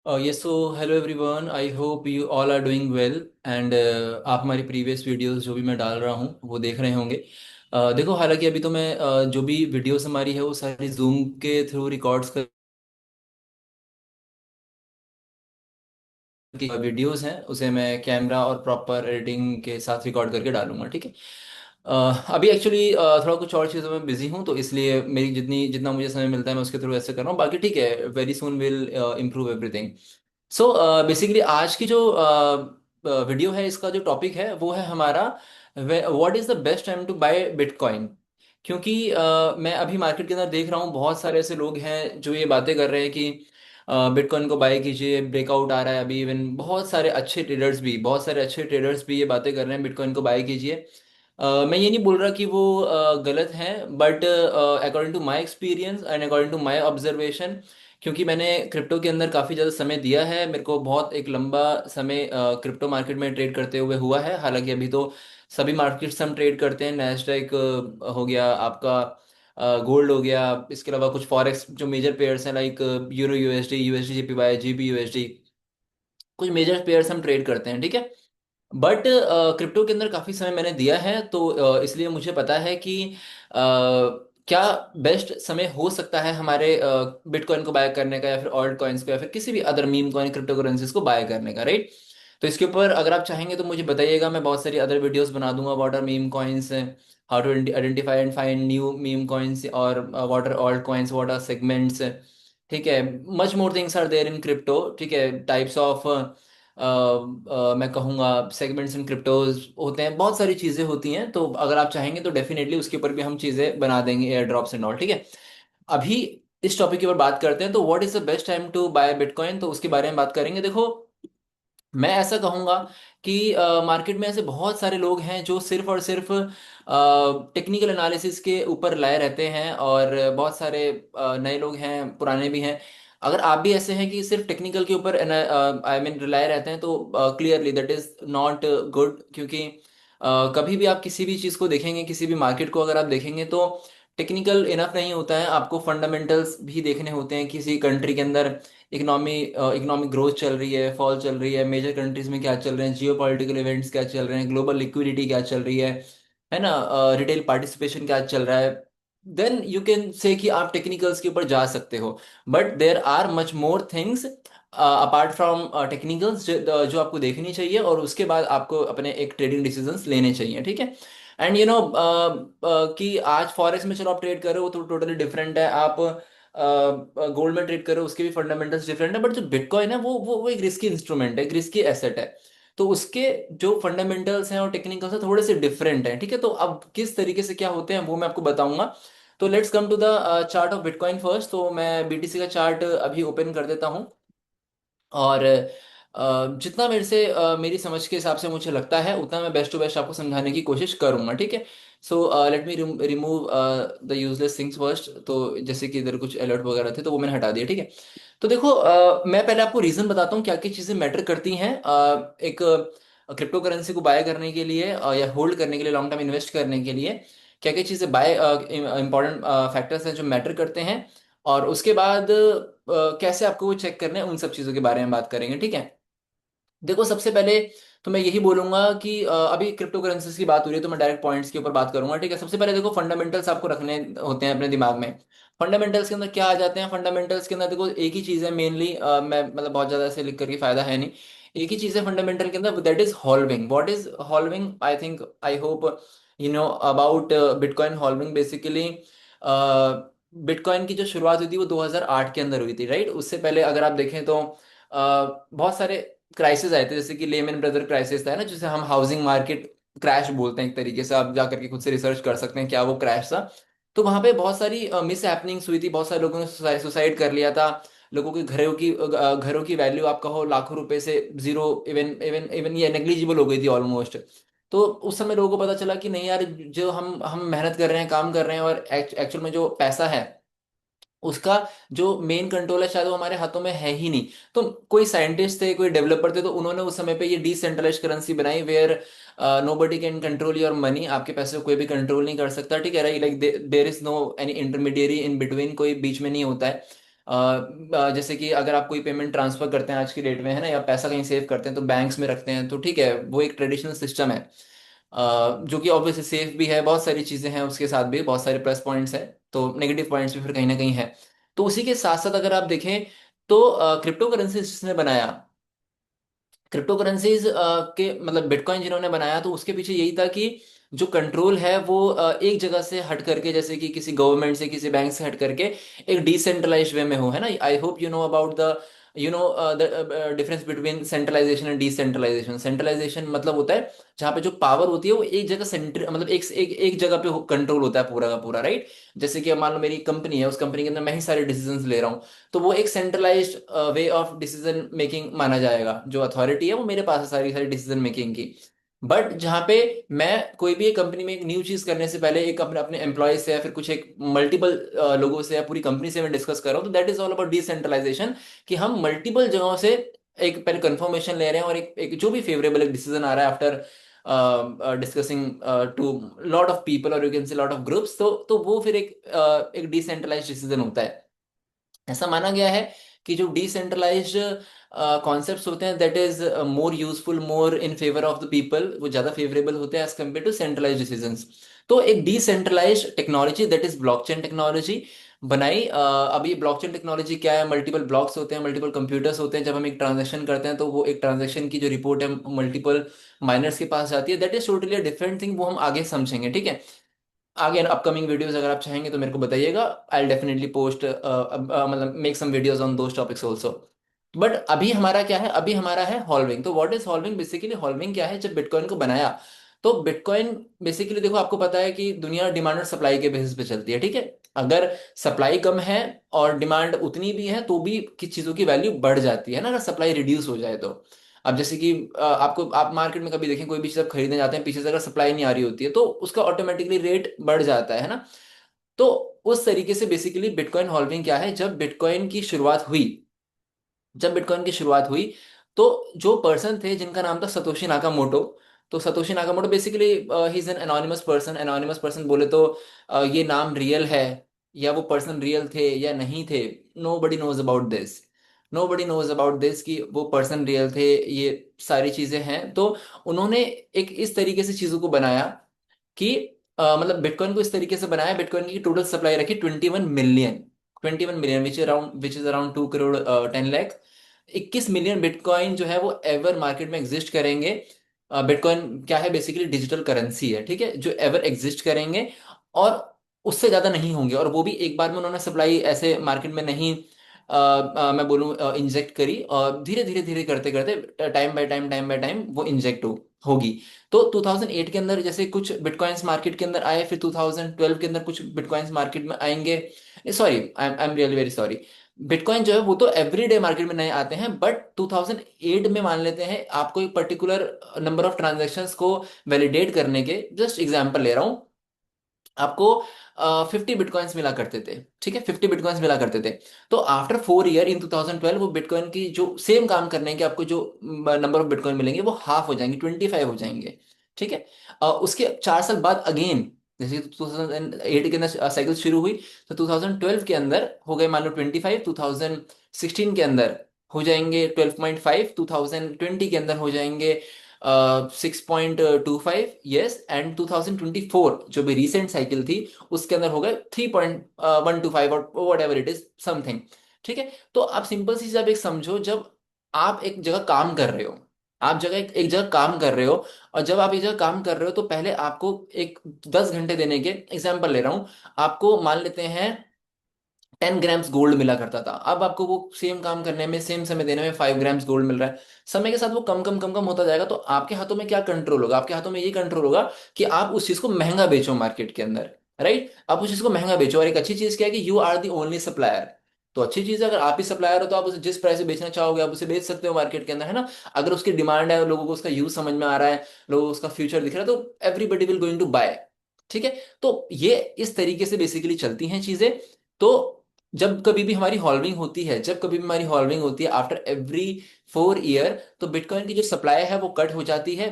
Yes so hello everyone, I hope you all are doing well and आप हमारी previous videos जो भी मैं डाल रहा हूँ वो देख रहे होंगे। देखो, हालांकि अभी तो मैं जो भी वीडियोस हमारी है वो सारी जूम के थ्रू रिकॉर्ड्स कर वीडियोस हैं, उसे मैं कैमरा और प्रॉपर एडिटिंग के साथ रिकॉर्ड करके डालूंगा। ठीक है। अभी एक्चुअली थोड़ा कुछ और चीज़ों में बिजी हूँ, तो इसलिए मेरी जितना मुझे समय मिलता है मैं उसके थ्रू ऐसे कर रहा हूँ। बाकी ठीक है, very soon will improve everything. So basically आज की जो वीडियो है, इसका जो टॉपिक है वो है हमारा what is the best time to buy bitcoin. क्योंकि मैं अभी मार्केट के अंदर देख रहा हूँ बहुत सारे ऐसे लोग हैं जो ये बातें कर रहे हैं कि बिटकॉइन को बाय कीजिए, ब्रेकआउट आ रहा है अभी। इवन बहुत सारे अच्छे ट्रेडर्स भी ये बातें कर रहे हैं बिटकॉइन को बाय कीजिए। मैं ये नहीं बोल रहा कि वो गलत है, but according to my experience and according to my observation, क्योंकि मैंने क्रिप्टो के अंदर काफ़ी ज़्यादा समय दिया है, मेरे को बहुत एक लंबा समय क्रिप्टो मार्केट में ट्रेड करते हुए हुआ है। हालांकि अभी तो सभी मार्केट्स हम ट्रेड करते हैं, नैस्डैक हो गया आपका, गोल्ड हो गया, इसके अलावा कुछ फॉरेक्स जो मेजर पेयर्स हैं like euro USD, USD GPY, GB USD, कुछ मेजर पेयर्स हम ट्रेड करते हैं। ठीक है। बट क्रिप्टो के अंदर काफ़ी समय मैंने दिया है, तो इसलिए मुझे पता है कि क्या बेस्ट समय हो सकता है हमारे बिटकॉइन को बाय करने का, या फिर ऑल्ट कॉइन्स को, या फिर किसी भी other meme coin crypto currencies को बाय करने का, राइट। तो इसके ऊपर अगर आप चाहेंगे तो मुझे बताइएगा, मैं बहुत सारी अदर वीडियोस बना दूंगा, what are meme coins, how to identify and find new meme coins, और what are alt coins, what are segments. ठीक है। Much more things are there in crypto. ठीक है। टाइप्स ऑफ मैं कहूँगा सेगमेंट्स इन cryptos होते हैं, बहुत सारी चीज़ें होती हैं। तो अगर आप चाहेंगे तो डेफिनेटली उसके ऊपर भी हम चीज़ें बना देंगे, एयर ड्रॉप्स एंड ऑल। ठीक है। अभी इस टॉपिक के ऊपर बात करते हैं, तो what is the best time to buy bitcoin, तो उसके बारे में बात करेंगे। देखो, मैं ऐसा कहूंगा कि मार्केट में ऐसे बहुत सारे लोग हैं जो सिर्फ और सिर्फ टेक्निकल एनालिसिस के ऊपर लाए रहते हैं, और बहुत सारे नए लोग हैं, पुराने भी हैं। अगर आप भी ऐसे हैं कि सिर्फ टेक्निकल के ऊपर आई मीन रिलाय रहते हैं, तो clearly that is not good. क्योंकि कभी भी आप किसी भी चीज़ को देखेंगे, किसी भी मार्केट को अगर आप देखेंगे, तो टेक्निकल इनफ नहीं होता है, आपको फंडामेंटल्स भी देखने होते हैं। किसी कंट्री के अंदर इकोनॉमिक ग्रोथ चल रही है, फॉल चल रही है, मेजर कंट्रीज में क्या चल रहे हैं, जियो पॉलिटिकल इवेंट्स क्या चल रहे हैं, ग्लोबल लिक्विडिटी क्या चल रही है ना, रिटेल पार्टिसिपेशन क्या चल रहा है। देन यू कैन से कि आप टेक्निकल्स के ऊपर जा सकते हो। But there are much more things apart from technicals जो आपको देखनी चाहिए, और उसके बाद आपको अपने एक ट्रेडिंग डिसीजंस लेने चाहिए। ठीक है। एंड यू नो कि आज फॉरेक्स में चलो आप ट्रेड कर रहे हो तो टोटली डिफरेंट है, आप गोल्ड में ट्रेड कर रहे हो उसके भी फंडामेंटल्स डिफरेंट है। बट जो बिटकॉइन है वो एक रिस्की इंस्ट्रूमेंट है, एक रिस्की एसेट है। तो उसके जो फंडामेंटल्स हैं और टेक्निकल्स हैं थोड़े से डिफरेंट हैं। ठीक है। तो अब किस तरीके से क्या होते हैं वो मैं आपको बताऊंगा। तो let's come to the chart of bitcoin first. तो मैं बीटीसी का चार्ट अभी ओपन कर देता हूँ, और जितना मेरे से मेरी समझ के हिसाब से मुझे लगता है उतना मैं बेस्ट टू बेस्ट आपको समझाने की कोशिश करूंगा। ठीक है। So let me remove the useless things first. तो जैसे कि इधर कुछ अलर्ट वगैरह थे तो वो मैंने हटा दिया। ठीक है। तो देखो, मैं पहले आपको रीजन बताता हूँ क्या क्या चीज़ें मैटर करती हैं एक क्रिप्टो करेंसी को बाय करने के लिए, या होल्ड करने के लिए, लॉन्ग टर्म इन्वेस्ट करने के लिए क्या क्या चीज़ें बाय इंपॉर्टेंट फैक्टर्स हैं जो मैटर करते हैं। और उसके बाद कैसे आपको वो चेक करना है, उन सब चीज़ों के बारे में बात करेंगे। ठीक है। देखो, सबसे पहले तो मैं यही बोलूंगा कि अभी क्रिप्टो करेंसीज की बात हो रही है तो मैं डायरेक्ट पॉइंट्स के ऊपर बात करूंगा। ठीक है। सबसे पहले देखो, फंडामेंटल्स आपको रखने होते हैं अपने दिमाग में। फंडामेंटल्स के अंदर क्या आ जाते हैं, फंडामेंटल्स के अंदर देखो एक ही चीज़ है मेनली, मैं मतलब बहुत ज़्यादा ऐसे लिख करके फायदा है नहीं। एक ही चीज़ है फंडामेंटल के अंदर, that is halving. What is halving? I think, I hope you know about bitcoin halving. Basically bitcoin की जो शुरुआत हुई थी वो 2008 के अंदर हुई थी, राइट। उससे पहले अगर आप देखें तो बहुत सारे क्राइसिस आए थे, जैसे कि लेमन ब्रदर क्राइसिस था ना, जिसे हम हाउसिंग मार्केट क्रैश बोलते हैं एक तरीके से। आप जा करके खुद से रिसर्च कर सकते हैं क्या वो क्रैश था। तो वहां पे बहुत सारी मिस हैपनिंग्स हुई थी, बहुत सारे लोगों ने सुसाइड कर लिया था। लोगों के घरों की वैल्यू आप कहो लाखों रुपए से जीरो, इवन इवन इवन ये नेग्लिजिबल हो गई थी ऑलमोस्ट। तो उस समय लोगों को पता चला कि नहीं यार, जो हम मेहनत कर रहे हैं, काम कर रहे हैं, और एक्चुअल में जो पैसा है उसका जो मेन कंट्रोल है शायद वो हमारे हाथों में है ही नहीं। तो कोई साइंटिस्ट थे, कोई डेवलपर थे, तो उन्होंने उस समय पे ये डिसेंट्रलाइज करेंसी बनाई, where nobody can control your money. आपके पैसे को कोई भी कंट्रोल नहीं कर सकता। ठीक है। Right. Like there is no any intermediary in between, कोई बीच में नहीं होता है। जैसे कि अगर आप कोई पेमेंट ट्रांसफर करते हैं आज की डेट में, है ना, या पैसा कहीं सेव करते हैं तो बैंक्स में रखते हैं, तो ठीक है, वो एक ट्रेडिशनल सिस्टम है, जो कि ऑब्वियसली सेफ भी है, बहुत सारी चीज़ें हैं उसके साथ भी, बहुत सारे प्लस पॉइंट्स हैं, तो नेगेटिव पॉइंट्स भी फिर कहीं ना कहीं है। तो उसी के साथ साथ अगर आप देखें तो क्रिप्टो करेंसी जिसने बनाया, क्रिप्टो करेंसीज के मतलब बिटकॉइन जिन्होंने बनाया, तो उसके पीछे यही था कि जो कंट्रोल है वो एक जगह से हट करके, जैसे कि किसी गवर्नमेंट से, किसी बैंक से हट करके एक डिसेंट्रलाइज्ड वे में हो, है ना। I hope you know about the the difference between centralization and decentralization. Centralization मतलब होता है जहाँ पे जो पावर होती है वो एक जगह सेंटर, मतलब एक जगह पे कंट्रोल होता है पूरा का पूरा, राइट। जैसे कि अब मान लो मेरी कंपनी है, उस कंपनी के अंदर मैं ही सारे डिसीजंस ले रहा हूँ, तो वो एक centralised way of decision making माना जाएगा, जो अथॉरिटी है वो मेरे पास है सारी सारी डिसीजन मेकिंग की। बट जहाँ पे मैं कोई भी एक कंपनी में एक न्यू चीज करने से पहले एक अपने अपने एम्प्लॉय से या फिर कुछ एक मल्टीपल लोगों से या पूरी कंपनी से मैं डिस्कस कर रहा हूँ, तो that is all about decentralization, कि हम मल्टीपल जगहों से एक पहले कंफर्मेशन ले रहे हैं, और एक जो भी फेवरेबल एक डिसीजन आ रहा है after discussing to lot of people, और you can say lot of groups, तो वो फिर एक डिसेंट्रलाइज डिसीजन होता है। ऐसा माना गया है कि जो डिसेंट्रलाइज्ड कॉन्सेप्ट्स होते हैं, that is more useful, more in favour of the people, वो ज्यादा फेवरेबल होते हैं as compared to centralized decisions. तो एक decentralized technology, that is blockchain technology बनाई। अब ये ब्लॉकचेन टेक्नोलॉजी क्या है? मल्टीपल ब्लॉक्स होते हैं, मल्टीपल कंप्यूटर्स होते हैं, जब हम एक ट्रांजेक्शन करते हैं तो वो एक ट्रांजेक्शन की जो रिपोर्ट है मल्टीपल माइनर्स के पास जाती है, that is totally different thing, वो हम आगे समझेंगे, ठीक है। आगे अपकमिंग वीडियोस अगर आप चाहेंगे तो मेरे को बताइएगा, आई डेफिनेटली पोस्ट, मतलब make some videos on those topics also. But अभी हमारा क्या है? अभी हमारा है हॉल्विंग। तो what is halving? Basically halving क्या है? जब बिटकॉइन को बनाया, तो बिटकॉइन बेसिकली देखो, आपको पता है कि दुनिया डिमांड और सप्लाई के बेसिस पे चलती है, ठीक है। अगर सप्लाई कम है और डिमांड उतनी भी है, तो भी किस चीज़ों की वैल्यू बढ़ जाती है ना, अगर सप्लाई रिड्यूस हो जाए तो। अब जैसे कि आपको, आप मार्केट में कभी देखें, कोई भी चीज़ आप खरीदने जाते हैं, पीछे से अगर सप्लाई नहीं आ रही होती है तो उसका ऑटोमेटिकली रेट बढ़ जाता है ना। तो उस तरीके से बेसिकली बिटकॉइन हॉल्विंग क्या है? जब बिटकॉइन की शुरुआत हुई, जब बिटकॉइन की शुरुआत हुई, तो जो पर्सन थे जिनका नाम था सतोशी नाकामोटो। तो Satoshi Nakamoto basically he is an anonymous person. Anonymous person बोले तो ये नाम रियल है, या वो पर्सन रियल थे या नहीं थे, nobody knows about this. Nobody knows about this कि वो पर्सन रियल थे, ये सारी चीजें हैं। तो उन्होंने एक इस तरीके से चीजों को बनाया कि मतलब बिटकॉइन को इस तरीके से बनाया, बिटकॉइन की टोटल सप्लाई रखी 21 million. 21 million which is around 2 crore 10 lakh. 21 million bitcoin जो है वो एवर मार्केट में एग्जिस्ट करेंगे। बिटकॉइन क्या है? बेसिकली डिजिटल करेंसी है, ठीक है, जो एवर एग्जिस्ट करेंगे, और उससे ज्यादा नहीं होंगे। और वो भी एक बार में उन्होंने सप्लाई ऐसे मार्केट में नहीं, मैं बोलूँ, इंजेक्ट करी, और धीरे धीरे धीरे करते करते टाइम बाय टाइम वो इंजेक्ट होगी। तो 2008 के अंदर जैसे कुछ बिटकॉइंस मार्केट के अंदर आए, फिर 2012 के अंदर कुछ बिटकॉइंस मार्केट में आएंगे। Sorry, I am really very sorry. Bitcoin जो है वो तो एवरी डे मार्केट में नए आते हैं, बट 2008 में मान लेते हैं, आपको एक पर्टिकुलर नंबर ऑफ ट्रांजेक्शन्स को वैलिडेट करने के, जस्ट एग्जांपल ले रहा हूँ, आपको 50 बिटकॉइंस मिला करते थे, ठीक है, 50 बिटकॉइंस मिला करते थे। तो आफ्टर 4 ईयर इन 2012, वो बिटकॉइन की जो सेम काम करने के आपको जो नंबर ऑफ बिटकॉइन मिलेंगे वो हाफ हो जाएंगे, 25 हो जाएंगे, ठीक है। उसके 4 साल बाद अगेन, जैसे 2008 के अंदर साइकिल शुरू हुई, तो 2012 के अंदर हो गए मान लो 25, 2016 के अंदर हो जाएंगे 12.5, 2020 के अंदर हो जाएंगे 6.25, यस, एंड 2024 जो भी रिसेंट साइकिल थी उसके अंदर हो गए 3.125, और what ever it is something, ठीक है। तो आप सिंपल सी जब एक समझो, जब आप एक जगह काम कर रहे हो, आप एक जगह काम कर रहे हो, और जब आप एक जगह काम कर रहे हो, तो पहले आपको एक 10 घंटे देने के, एग्जाम्पल ले रहा हूं, आपको मान लेते हैं 10 ग्राम्स गोल्ड मिला करता था, अब आपको वो सेम काम करने में, सेम समय देने में 5 ग्राम्स गोल्ड मिल रहा है। समय के साथ वो कम कम कम कम होता जाएगा, तो आपके हाथों में क्या कंट्रोल होगा? आपके हाथों में ये कंट्रोल होगा कि आप उस चीज को महंगा बेचो मार्केट के अंदर, राइट। आप उस चीज को महंगा बेचो, और एक अच्छी चीज क्या है कि you are the only supplier. तो अच्छी चीज है, अगर आप ही सप्लायर हो तो आप उसे जिस प्राइस से बेचना चाहोगे आप उसे बेच सकते हो मार्केट के अंदर, है ना। अगर उसकी डिमांड है, लोगों को उसका यूज समझ में आ रहा है, लोगों को उसका फ्यूचर दिख रहा है, तो everybody will going to buy, ठीक है। तो ये इस तरीके से बेसिकली चलती हैं चीजें। तो जब कभी भी हमारी हॉल्विंग होती है, जब कभी भी हमारी हॉल्विंग होती है आफ्टर एवरी 4 ईयर, तो बिटकॉइन की जो सप्लाई है वो कट हो जाती है।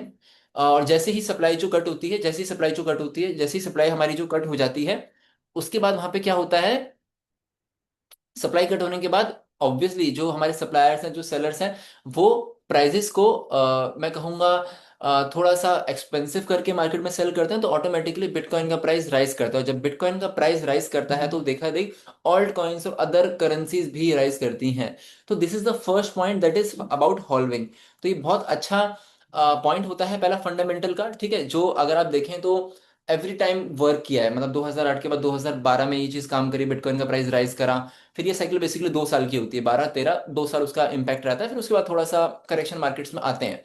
और जैसे ही सप्लाई जो कट होती है, जैसे ही सप्लाई जो कट होती है, जैसे ही सप्लाई हमारी जो कट हो जाती है, उसके बाद वहां पे क्या होता है? सप्लाई कट होने के बाद ऑब्वियसली जो हमारे सप्लायर्स हैं, जो सेलर्स हैं, वो प्राइजेस को मैं कहूँगा थोड़ा सा एक्सपेंसिव करके मार्केट में सेल करते हैं, तो ऑटोमेटिकली बिटकॉइन का प्राइस राइज करता है। जब बिटकॉइन का प्राइस राइज करता है तो देखा देख ऑल्ट कॉइन्स और अदर करेंसीज भी राइज करती हैं। तो this is the first point that is about halving. तो ये बहुत अच्छा पॉइंट होता है पहला फंडामेंटल का, ठीक है, जो अगर आप देखें तो एवरी टाइम वर्क किया है। मतलब 2008 के बाद 2012 में ये चीज काम करी, बिटकॉइन का प्राइस राइज करा। फिर ये साइकिल बेसिकली 2 साल की होती है, 12 13 2 साल उसका इम्पैक्ट रहता है, फिर उसके बाद थोड़ा सा करेक्शन मार्केट्स में आते हैं।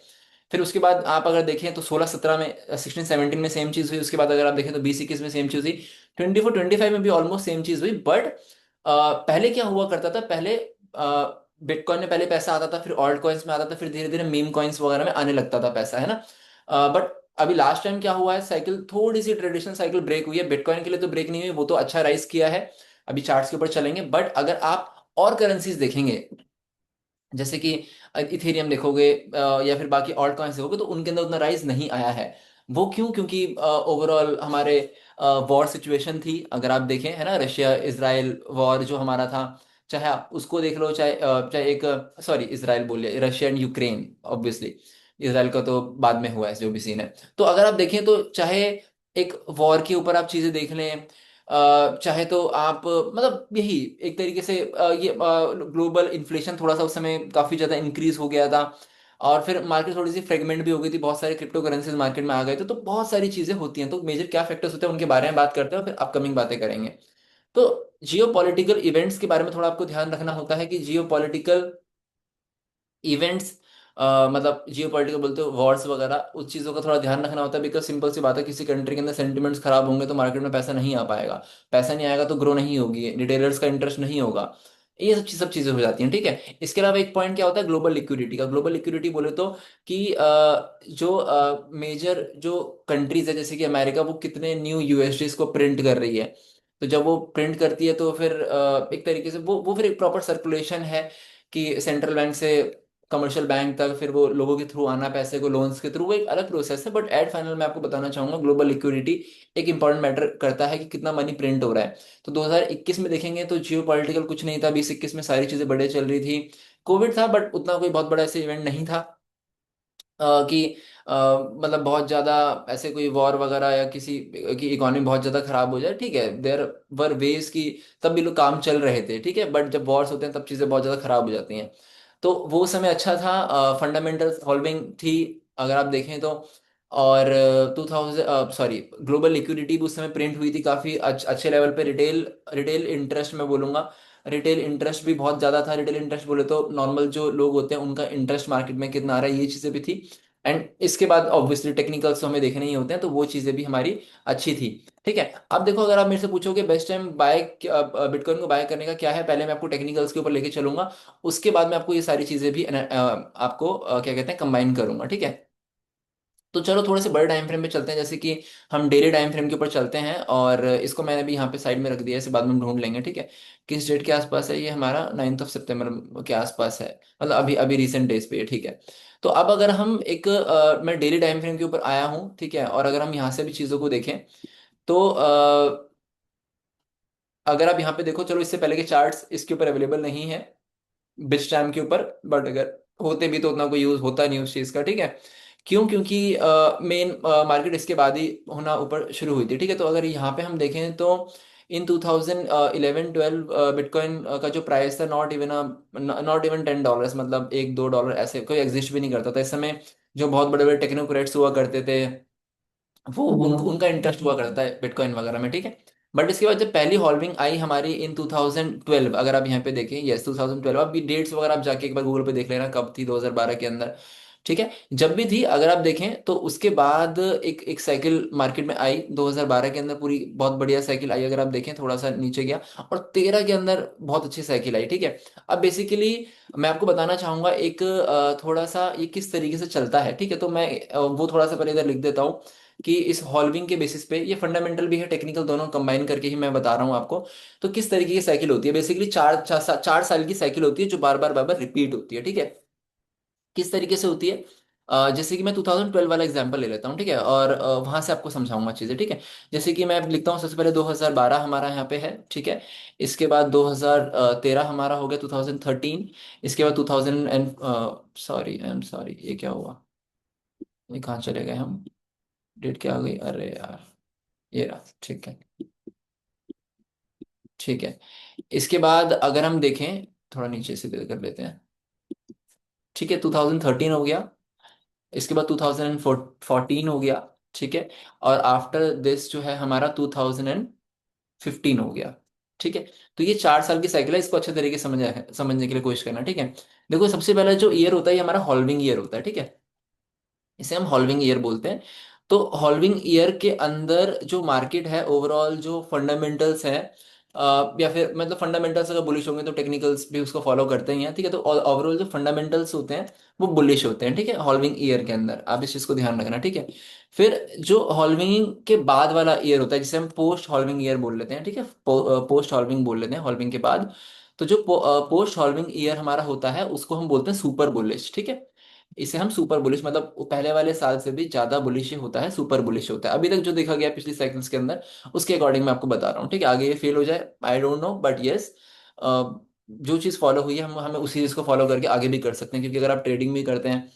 फिर उसके बाद आप अगर देखें तो 16 17 में, 16 17 में सेम चीज हुई। उसके बाद अगर आप देखें तो 20 21 में सेम चीज हुई। 24 25 में भी ऑलमोस्ट सेम चीज हुई। बट पहले क्या हुआ करता था, पहले बिटकॉइन में पहले पैसा आता था, फिर ऑल्ट कॉइन्स में आता था, फिर धीरे धीरे मीम कॉइन्स वगैरह में आने लगता था पैसा, है ना। बट अभी लास्ट टाइम क्या हुआ है, साइकिल थोड़ी सी ट्रेडिशनल साइकिल ब्रेक हुई है। बिटकॉइन के लिए तो ब्रेक नहीं हुई, वो तो अच्छा राइज किया है, अभी चार्ट्स के ऊपर चलेंगे। बट अगर आप और करेंसीज देखेंगे, जैसे कि इथेरियम देखोगे या फिर बाकी ऑल्ट कॉइन्स देखोगे, तो उनके अंदर उतना राइज नहीं आया है। वो क्यों? क्योंकि ओवरऑल हमारे वॉर सिचुएशन थी, अगर आप देखें, है ना, रशिया इसराइल वॉर जो हमारा था, चाहे आप उसको देख लो, चाहे चाहे एक, सॉरी इसराइल बोल लिया, Russia and Ukraine obviously, Israel का तो बाद में हुआ है जो भी सीन है। तो अगर आप देखें तो चाहे एक वॉर के ऊपर आप चीजें देख लें, चाहे तो आप मतलब यही एक तरीके से ये ग्लोबल इन्फ्लेशन थोड़ा सा उस समय काफी ज्यादा इंक्रीज हो गया था, और फिर मार्केट थोड़ी सी फ्रेगमेंट भी हो गई थी, बहुत सारे क्रिप्टो करेंसीज मार्केट में आ गए थे। तो बहुत सारी चीजें होती हैं। तो मेजर क्या फैक्टर्स होते हैं उनके बारे में बात करते हैं, और फिर अपकमिंग बातें करेंगे। तो जियो पॉलिटिकल इवेंट्स के बारे में थोड़ा आपको ध्यान रखना होता है कि जियो पॉलिटिकल इवेंट्स, मतलब जियो पॉलिटिकल बोलते हो वॉर्स वगैरह, उस चीज़ों का थोड़ा ध्यान रखना होता है। बिकॉज सिंपल सी बात है, किसी कंट्री के अंदर सेंटिमेंट्स खराब होंगे तो मार्केट में पैसा नहीं आ पाएगा। पैसा नहीं आएगा तो ग्रो नहीं होगी, रिटेलर्स का इंटरेस्ट नहीं होगा। ये सब चीज़ें हो जाती हैं, ठीक है। इसके अलावा एक पॉइंट क्या होता है ग्लोबल लिक्विडिटी का। ग्लोबल लिक्विडिटी बोले तो कि जो मेजर जो कंट्रीज है, जैसे कि अमेरिका, वो कितने न्यू यूएसडीज को प्रिंट कर रही है। तो जब वो प्रिंट करती है तो फिर एक तरीके से वो फिर एक प्रॉपर सर्कुलेशन है कि सेंट्रल बैंक से कमर्शियल बैंक तक, फिर वो लोगों के थ्रू आना पैसे को, लोन्स के थ्रू, वो एक अलग प्रोसेस है। बट एट फाइनल मैं आपको बताना चाहूंगा ग्लोबल लिक्विडिटी एक इंपॉर्टेंट मैटर करता है कि कितना मनी प्रिंट हो रहा है। तो 2021 में देखेंगे तो जियो पॉलिटिकल कुछ नहीं था, 20 21 में सारी चीजें बढ़िया चल रही थी। कोविड था बट उतना कोई बहुत बड़ा ऐसे इवेंट नहीं था कि मतलब बहुत ज्यादा ऐसे कोई वॉर वगैरह या किसी की इकोनॉमी बहुत ज्यादा खराब हो जाए, ठीक है। देयर वर वेज की तब भी लोग काम चल रहे थे, ठीक है। बट जब वॉर्स होते हैं तब चीजें बहुत ज्यादा खराब हो जाती हैं। तो वो समय अच्छा था, फंडामेंटल सॉल्विंग थी अगर आप देखें तो। और 2000 सॉरी ग्लोबल लिक्विडिटी भी उस समय प्रिंट हुई थी काफी अच्छे लेवल पे। रिटेल रिटेल इंटरेस्ट मैं बोलूंगा, रिटेल इंटरेस्ट भी बहुत ज्यादा था। रिटेल इंटरेस्ट बोले तो नॉर्मल जो लोग होते हैं उनका इंटरेस्ट मार्केट में कितना आ रहा है, ये चीजें भी थी। एंड इसके बाद ऑब्वियसली टेक्निकल्स तो हमें देखने ही होते हैं, तो वो चीजें भी हमारी अच्छी थी, ठीक है। अब देखो, अगर आप मेरे से पूछोगे बेस्ट टाइम बाय बिटकॉइन को बाय करने का क्या है, पहले मैं आपको टेक्निकल्स के ऊपर लेके चलूंगा। उसके बाद मैं आपको ये सारी चीजें भी आपको क्या कहते हैं कंबाइन करूंगा, ठीक है। तो चलो थोड़े से बड़े टाइम फ्रेम पे चलते हैं, जैसे कि हम डेली टाइम फ्रेम के ऊपर चलते हैं। और इसको मैंने भी यहाँ पे साइड में रख दिया है, इसे बाद में हम ढूंढ लेंगे, ठीक है। किस डेट के आसपास है ये? हमारा 9 सितंबर के आसपास है, मतलब अभी अभी रिसेंट डेज पे है, ठीक है। तो अब अगर हम एक मैं डेली टाइम फ्रेम के ऊपर आया हूँ, ठीक है, और अगर हम यहाँ से भी चीज़ों को देखें तो अगर आप यहाँ पे देखो, चलो इससे पहले के चार्ट्स इसके ऊपर अवेलेबल नहीं है बिच टाइम के ऊपर, बट अगर होते भी तो उतना कोई यूज होता नहीं उस चीज का, ठीक है। क्यों? क्योंकि मेन मार्केट इसके बाद ही होना ऊपर शुरू हुई थी, ठीक है। तो अगर यहाँ पे हम देखें तो इन 2011 12 बिटकॉइन का जो प्राइस था, नॉट इवन $10, मतलब $1 2 ऐसे कोई एग्जिस्ट भी नहीं करता था इस समय। जो बहुत बड़े बड़े टेक्नोक्रेट्स हुआ करते थे, वो उनका इंटरेस्ट हुआ करता है बिटकॉइन वगैरह में, ठीक है। बट इसके बाद जब पहली हॉल्विंग आई हमारी इन 2012, अगर आप यहाँ पे देखें, यस 2012, अभी डेट्स वगैरह आप जाके एक बार गूगल पे देख लेना कब थी, 2012 के अंदर, ठीक है। जब भी थी अगर आप देखें तो उसके बाद एक एक साइकिल मार्केट में आई 2012 के अंदर, पूरी बहुत बढ़िया साइकिल आई। अगर आप देखें थोड़ा सा नीचे गया, और 13 के अंदर बहुत अच्छी साइकिल आई, ठीक है। अब बेसिकली मैं आपको बताना चाहूंगा एक थोड़ा सा ये किस तरीके से चलता है, ठीक है। तो मैं वो थोड़ा सा पहले इधर लिख देता हूँ कि इस हॉल्विंग के बेसिस पे, ये फंडामेंटल भी है टेक्निकल, दोनों कंबाइन करके ही मैं बता रहा हूँ आपको। तो किस तरीके की साइकिल होती है, बेसिकली 4 साल की साइकिल होती है, जो बार बार रिपीट होती है, ठीक है। किस तरीके से होती है? जैसे कि मैं 2012 वाला एग्जांपल ले लेता हूँ, ठीक है, और वहां से आपको समझाऊंगा चीजें, ठीक है। जैसे कि मैं लिखता हूँ, सबसे पहले 2012 हमारा यहाँ पे है, ठीक है। इसके बाद 2013 हमारा हो गया, 2013। इसके बाद 2000 and sorry, I am sorry, ये क्या हुआ, ये कहाँ चले गए हम, डेट क्या आ गई, अरे यार, ये रहा, ठीक है, ठीक है। इसके बाद अगर हम देखें, थोड़ा नीचे से कर लेते हैं, ठीक है, 2013 हो गया। इसके बाद 2014 हो गया, ठीक है। और आफ्टर दिस जो है हमारा 2015 हो गया, ठीक है। तो ये 4 साल की साइकिल है, इसको अच्छे तरीके से समझने के लिए कोशिश करना, ठीक है। देखो, सबसे पहला जो ईयर होता है ये हमारा हॉल्विंग ईयर होता है, ठीक है। इसे हम हॉल्विंग ईयर बोलते हैं। तो हॉल्विंग ईयर के अंदर जो मार्केट है, ओवरऑल जो फंडामेंटल्स हैं, या फिर मतलब फंडामेंटल्स अगर बुलिश होंगे तो टेक्निकल्स भी उसको फॉलो करते ही हैं, ठीक है। तो ओवरऑल जो फंडामेंटल्स होते हैं वो बुलिश होते हैं, ठीक है, हॉल्विंग ईयर के अंदर, आप इस चीज को ध्यान रखना, ठीक है। फिर जो हॉल्विंग के बाद वाला ईयर होता है जिसे हम पोस्ट हॉल्विंग ईयर बोल लेते हैं, ठीक है, पोस्ट हॉल्विंग बोल लेते हैं, हॉल्विंग के बाद। तो जो पोस्ट हॉल्विंग ईयर हमारा होता है उसको हम बोलते हैं सुपर बुलिश, ठीक है। इसे हम सुपर बुलिश, मतलब वो पहले वाले साल से भी ज्यादा बुलिश ही होता है, सुपर बुलिश होता है अभी तक जो देखा गया पिछली साइकिल्स के अंदर, उसके अकॉर्डिंग मैं आपको बता रहा हूँ, ठीक है। आगे ये फेल हो जाए, I don't know, but yes, जो चीज़ फॉलो हुई है हम हमें उसी चीज़ को फॉलो करके आगे भी कर सकते हैं, क्योंकि अगर आप ट्रेडिंग भी करते हैं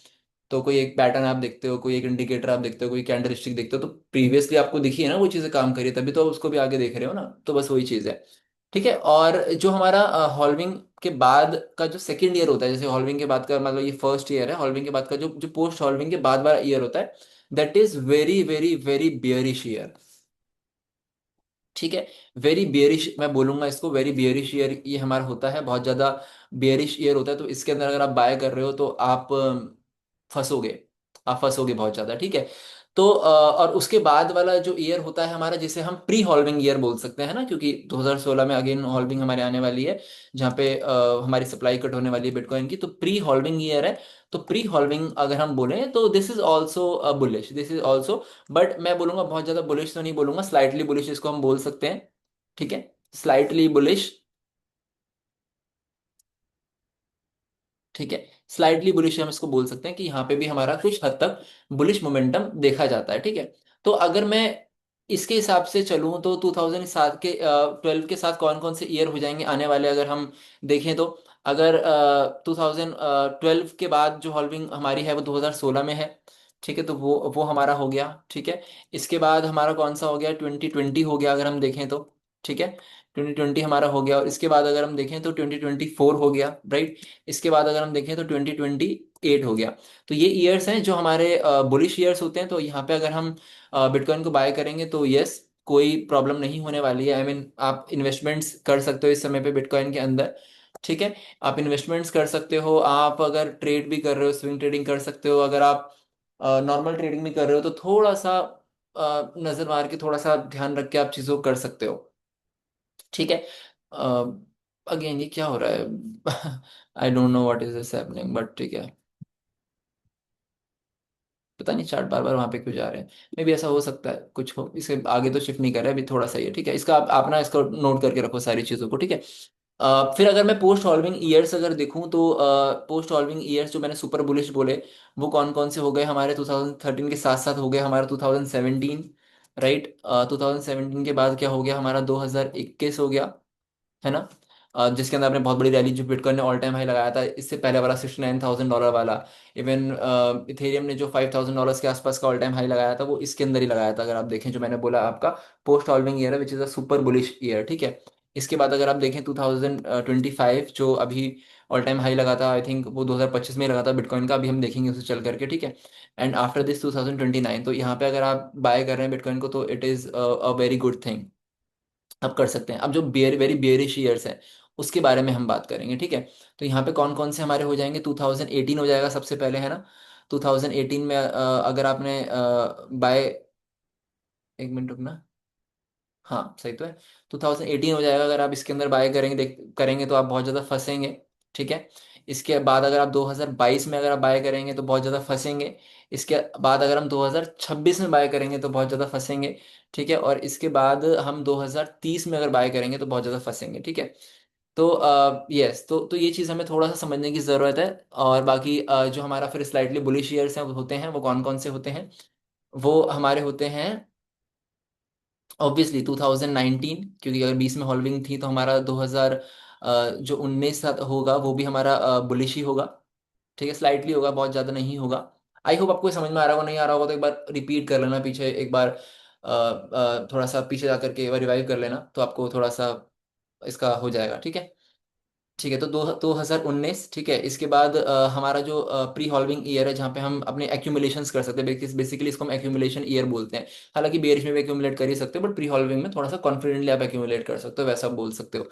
तो कोई एक पैटर्न आप देखते हो, कोई एक इंडिकेटर आप देखते हो, कोई कैंडल स्टिक देखते हो, तो प्रीवियसली आपको दिखी है ना वो चीज़ें काम करी है, तभी तो आप उसको भी आगे देख रहे हो ना, तो बस वही चीज़ है, ठीक है। और जो हमारा हॉल्विंग के बाद का जो सेकंड ईयर होता है, जैसे हॉल्विंग के बाद का मतलब ये फर्स्ट ईयर है, हॉल्विंग के बाद का जो जो पोस्ट हॉल्विंग के बाद वाला ईयर होता है, that is very very very bearish year, ठीक है। वेरी बियरिश मैं बोलूंगा इसको, वेरी बियरिश ईयर ये हमारा होता है, बहुत ज्यादा बियरिश ईयर होता है। तो इसके अंदर अगर आप बाय कर रहे हो तो आप फंसोगे, आप फंसोगे बहुत ज्यादा, ठीक है। तो और उसके बाद वाला जो ईयर होता है हमारा, जिसे हम प्री हॉल्विंग ईयर बोल सकते हैं ना, क्योंकि 2016 में अगेन हॉल्विंग हमारे आने वाली है, जहाँ पे हमारी सप्लाई कट होने वाली है बिटकॉइन की, तो प्री हॉल्विंग ईयर है। तो प्री हॉल्विंग अगर हम बोलें तो this is also bullish, this is also, but मैं बोलूंगा बहुत ज्यादा बुलिश तो नहीं बोलूंगा, स्लाइटली बुलिश इसको हम बोल सकते हैं, ठीक है, स्लाइटली बुलिश, ठीक है। स्लाइटली बुलिश हम इसको बोल सकते हैं कि यहाँ पे भी हमारा कुछ हद तक बुलिश मोमेंटम देखा जाता है, ठीक है। तो अगर मैं इसके हिसाब से चलूँ तो 2007 के 12 के साथ कौन कौन से ईयर हो जाएंगे आने वाले, अगर हम देखें तो, अगर 2012 के बाद जो हॉल्विंग हमारी है वो 2016 में है, ठीक है। तो वो हमारा हो गया, ठीक है। इसके बाद हमारा कौन सा हो गया, 2020 हो गया अगर हम देखें तो, ठीक है। 2020 हमारा हो गया, और इसके बाद अगर हम देखें तो 2024 हो गया, राइट। इसके बाद अगर हम देखें तो 2028 हो गया। तो ये ईयर्स हैं जो हमारे बुलिश ईयर्स होते हैं। तो यहाँ पे अगर हम बिटकॉइन को बाय करेंगे तो यस, कोई प्रॉब्लम नहीं होने वाली है, आई मीन आप इन्वेस्टमेंट्स कर सकते हो इस समय पे बिटकॉइन के अंदर, ठीक है। आप इन्वेस्टमेंट्स कर सकते हो, आप अगर ट्रेड भी कर रहे हो, स्विंग ट्रेडिंग कर सकते हो, अगर आप नॉर्मल ट्रेडिंग भी कर रहे हो तो थोड़ा सा नजर मार के, थोड़ा सा ध्यान रख के आप चीज़ों को कर सकते हो, ठीक है। अगेन ये क्या हो रहा है, I don't know what is this happening, but ठीक है, पता नहीं चार्ट बार बार वहां पे क्यों जा रहे हैं, मे भी ऐसा हो सकता है कुछ हो, इसे आगे तो शिफ्ट नहीं कर रहा है अभी, थोड़ा सा ही है, ठीक है। इसका आप ना इसको नोट करके रखो सारी चीज़ों को, ठीक है। फिर अगर मैं पोस्ट हॉल्विंग ईयर्स अगर देखूं तो पोस्ट हॉल्विंग ईयर्स जो मैंने सुपर बुलिश बोले, वो कौन कौन से हो गए हमारे, 2013 के साथ साथ हो गया हमारा 2017, राइट। 2017 के बाद क्या हो गया हमारा, 2021 हो गया, है ना। जिसके अंदर आपने बहुत बड़ी रैली, जो बिटकॉइन ने ऑल टाइम हाई लगाया था, इससे पहले वाला $69,000 वाला, इवन इथेरियम ने जो $5,000 के आसपास का ऑल टाइम हाई लगाया था वो इसके अंदर ही लगाया था, अगर आप देखें, जो मैंने बोला आपका पोस्ट हॉल्विंग ईयर है, which is a super bullish year, ठीक है। इसके बाद अगर आप देखें 2025 जो अभी ऑल टाइम हाई लगा था, आई थिंक वो 2025 में ही लगा था बिटकॉइन का, अभी हम देखेंगे उसे चल करके, ठीक है। एंड आफ्टर दिस 2029, तो यहाँ पे अगर आप बाय कर रहे हैं बिटकॉइन को तो it is a very good thing, अब कर सकते हैं। अब जो वेरी बियरिश ईयर्स है उसके बारे में हम बात करेंगे, ठीक है। तो यहाँ पे कौन कौन से हमारे हो जाएंगे, 2018 हो जाएगा सबसे पहले, है ना। 2018 में अगर आपने बाय, एक मिनट रुकना, हाँ सही तो है, 2018 हो जाएगा, अगर आप इसके अंदर बाय करेंगे, करेंगे तो आप बहुत ज़्यादा फंसेंगे, ठीक है। इसके बाद अगर आप 2022 में अगर आप बाय करेंगे तो बहुत ज़्यादा फंसेंगे। इसके बाद अगर हम 2026 में बाय करेंगे तो बहुत ज़्यादा फंसेंगे, ठीक है। और इसके बाद हम 2030 में अगर बाय करेंगे तो बहुत ज़्यादा फंसेंगे, ठीक है। तो यस, तो ये चीज़ हमें थोड़ा सा समझने की ज़रूरत है। और बाकी जो हमारा फिर स्लाइटली बुलिश ईयर्स हैं वो होते हैं, वो कौन कौन से होते हैं? वो हमारे होते हैं ऑब्वियसली 2019, क्योंकि अगर 20 में हॉल्विंग थी तो हमारा 2000 जो 19 होगा वो भी हमारा बुलिश ही होगा। ठीक है, स्लाइटली होगा, बहुत ज़्यादा नहीं होगा। आई होप आपको ये समझ में आ रहा होगा, नहीं आ रहा होगा तो एक बार रिपीट कर लेना पीछे, एक बार थोड़ा सा पीछे जा करके एक बार रिवाइव कर लेना, तो आपको थोड़ा सा इसका हो जाएगा। ठीक है। ठीक है, तो 2019। ठीक है, इसके बाद हमारा जो प्री हॉल्विंग ईयर है, जहाँ पे हम अपने एक्यूमुलेशंस कर सकते हैं, बेसिकली इसको हम एक्यूमुलेशन ईयर बोलते हैं। हालांकि बेरिश में भी एक्यूमुलेट कर ही सकते हो, बट प्री हॉल्विंग में थोड़ा सा कॉन्फिडेंटली आप एक्यूमुलेट कर सकते हो, वैसा बोल सकते हो।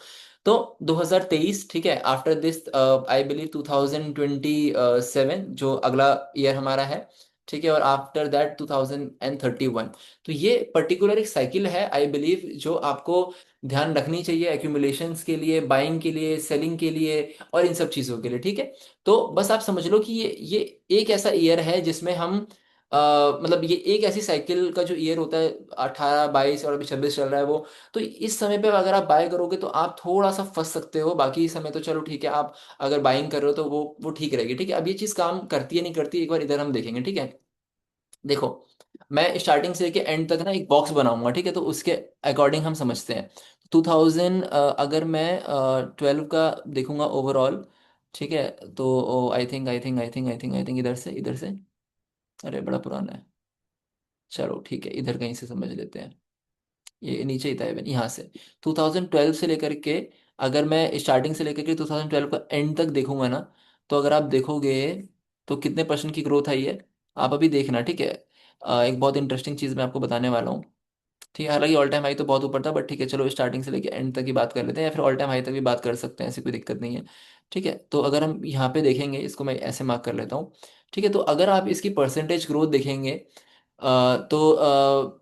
तो 2023, ठीक है, आफ्टर दिस आई बिलीव 2027 जो अगला ईयर हमारा है। ठीक है, और आफ्टर दैट 2031। तो ये पर्टिकुलर एक साइकिल है आई बिलीव, जो आपको ध्यान रखनी चाहिए एक्यूमुलेशंस के लिए, बाइंग के लिए, सेलिंग के लिए, और इन सब चीज़ों के लिए। ठीक है, तो बस आप समझ लो कि ये एक ऐसा ईयर है जिसमें हम मतलब ये एक ऐसी साइकिल का जो ईयर होता है, 18, 22 और अभी 26 चल रहा है वो। तो इस समय पे अगर आप बाय करोगे तो आप थोड़ा सा फंस सकते हो, बाकी समय तो चलो ठीक है, आप अगर बाइंग कर रहे हो तो वो ठीक रहेगी। ठीक है, अब ये चीज़ काम करती है नहीं करती, एक बार इधर हम देखेंगे। ठीक है, देखो, मैं स्टार्टिंग से लेके एंड तक ना एक बॉक्स बनाऊंगा। ठीक है, तो उसके अकॉर्डिंग हम समझते हैं। 2000 अगर मैं 12 का देखूंगा ओवरऑल। ठीक है, तो आई थिंक इधर से अरे बड़ा पुराना है। चलो ठीक है, इधर कहीं से समझ लेते हैं। ये नीचे ही था इवन, यहाँ से 2012 से लेकर के, अगर मैं स्टार्टिंग से लेकर के 2012 का एंड तक देखूंगा ना, तो अगर आप देखोगे तो कितने परसेंट की ग्रोथ आई है, आप अभी देखना। ठीक है, एक बहुत इंटरेस्टिंग चीज़ मैं आपको बताने वाला हूँ। ठीक है, हालांकि ऑल टाइम हाई तो बहुत ऊपर था, बट ठीक है, चलो स्टार्टिंग से लेकर एंड तक की बात कर लेते हैं, या फिर ऑल टाइम हाई तक भी बात कर सकते हैं, ऐसी कोई दिक्कत नहीं है। ठीक है, तो अगर हम यहाँ पे देखेंगे, इसको मैं ऐसे मार्क कर लेता हूँ। ठीक है, तो अगर आप इसकी परसेंटेज ग्रोथ देखेंगे, तो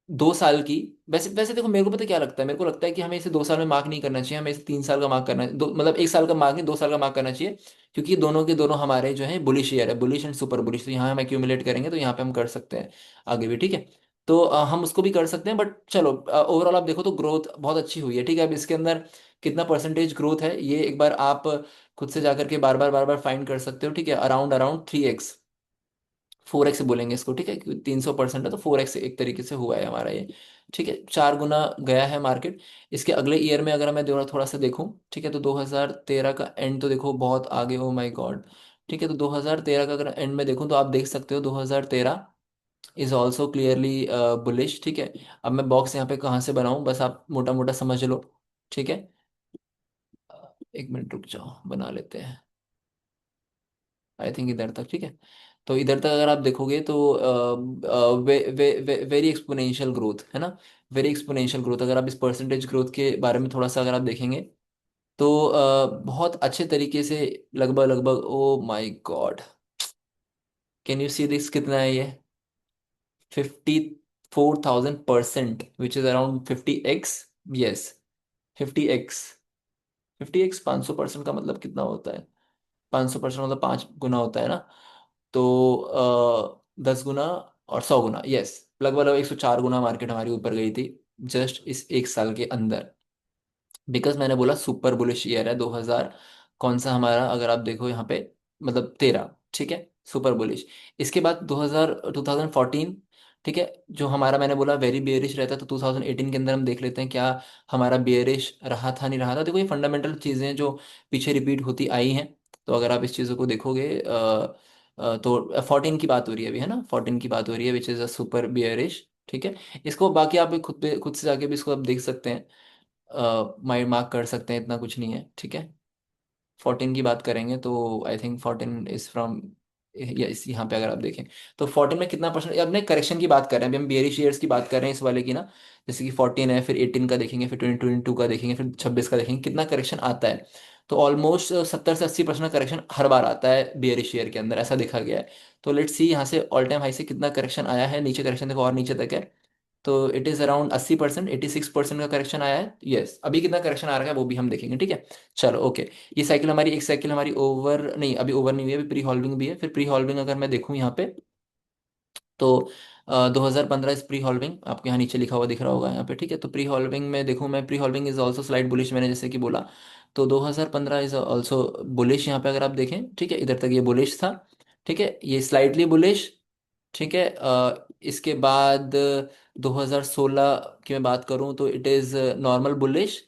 2 साल की, वैसे वैसे देखो, मेरे को पता क्या लगता है, मेरे को लगता है कि हमें इसे 2 साल में मार्क नहीं करना चाहिए, हमें इसे 3 साल का मार्क करना है, मतलब 1 साल का मार्क नहीं, 2 साल का मार्क करना चाहिए। क्योंकि दोनों के दोनों हमारे जो है बुलिश ईयर है, बुलिश एंड सुपर बुलिश, तो यहाँ हम एक्यूमुलेट करेंगे तो यहाँ पे हम कर सकते हैं आगे भी। ठीक है, तो हम उसको भी कर सकते हैं, बट चलो ओवरऑल आप देखो तो ग्रोथ बहुत अच्छी हुई है। ठीक है, अब इसके अंदर कितना परसेंटेज ग्रोथ है ये एक बार आप खुद से जाकर के बार बार फाइंड कर सकते हो। ठीक है, अराउंड अराउंड 3x, 4x बोलेंगे इसको। ठीक है, 300% है तो 4x एक तरीके से हुआ है हमारा ये। ठीक है, 4 गुना गया है मार्केट। इसके अगले ईयर में अगर मैं थोड़ा सा देखूं, ठीक है, तो 2013 का एंड तो देखो बहुत आगे, ओ माय गॉड। ठीक है, तो 2013 का अगर एंड में देखूं तो आप देख सकते हो 2013 इज ऑल्सो क्लियरली बुलिश। ठीक है, अब मैं बॉक्स यहाँ पे कहाँ से बनाऊं, बस आप मोटा मोटा समझ लो। ठीक है, एक मिनट रुक जाओ, बना लेते हैं। आई थिंक इधर तक। ठीक है, तो इधर तक अगर आप देखोगे तो वे, वे, वे, वेरी एक्सपोनेंशियल ग्रोथ है ना, वेरी एक्सपोनेंशियल ग्रोथ। अगर आप इस परसेंटेज ग्रोथ के बारे में थोड़ा सा अगर आप देखेंगे तो बहुत अच्छे तरीके से, लगभग लगभग, ओ my God, can you see this, कितना है ये? 54,000%, which is around 50x। Yes, 50x। 50x 500% का मतलब कितना होता है? 500% मतलब 5 गुना होता है ना। तो 10 गुना और 100 गुना, यस, लगभग लगभग 104 गुना मार्केट हमारी ऊपर गई थी जस्ट इस 1 साल के अंदर। बिकॉज मैंने बोला सुपर बुलिश ईयर है 2000, कौन सा हमारा, अगर आप देखो यहाँ पे, मतलब 13। ठीक है, सुपर बुलिश। इसके बाद 2014। ठीक है, जो हमारा मैंने बोला वेरी बियरिश रहता है, तो 2018 के अंदर हम देख लेते हैं क्या हमारा बियरिश रहा था नहीं रहा था। देखो, ये फंडामेंटल चीज़ें जो पीछे रिपीट होती आई हैं, तो अगर आप इस चीज़ों को देखोगे तो 14 की बात हो रही है अभी, है ना, 14 की बात हो रही है, which is a super bearish. ठीक है, इसको बाकी आप खुद से जाके भी इसको आप देख सकते हैं, माइंड मार्क कर सकते हैं, इतना कुछ नहीं है। ठीक है, 14 की बात करेंगे तो आई थिंक 14 इज फ्रॉम, या इस यहाँ पे अगर आप देखें तो 14 में कितना परसेंट, अब नहीं, करेक्शन की बात कर रहे हैं अभी हम, बियरिश शेयर्स की बात कर रहे हैं इस वाले की ना। जैसे कि 14 है, फिर 18 का देखेंगे, फिर 2022 का देखेंगे, फिर 26 का देखेंगे, कितना करेक्शन आता है। तो ऑलमोस्ट 70 से 80% का करेक्शन हर बार आता है बियरिश शेयर के अंदर, ऐसा देखा गया है। तो लेट्स सी यहाँ से ऑल टाइम हाई से कितना करेक्शन आया है, नीचे करेक्शन देखो और नीचे तक है। तो इट इज अराउंड 80%, 86% का करेक्शन आया है। यस, अभी कितना करेक्शन आ रहा है वो भी हम देखेंगे। ठीक है, चलो ओके। ये साइकिल हमारी, एक साइकिल हमारी ओवर नहीं, अभी ओवर नहीं हुई है, अभी प्री हॉल्विंग भी है। फिर प्री हॉल्विंग अगर मैं देखूं यहाँ पे, तो 2015 इज प्री हॉल्विंग, आपको यहाँ नीचे लिखा हुआ दिख रहा होगा यहाँ पे, ठीक है। तो प्री हॉल्विंग में देखूँ मैं, pre halving is also slide bullish, मैंने जैसे कि बोला। तो 2015 इज ऑल्सो बुलिश, यहाँ पे अगर आप देखें, ठीक है, इधर तक ये बुलिश था, ठीक है, ये स्लाइटली बुलिश, ठीक है। इसके बाद 2016 की मैं बात करूं तो इट इज नॉर्मल बुलिश,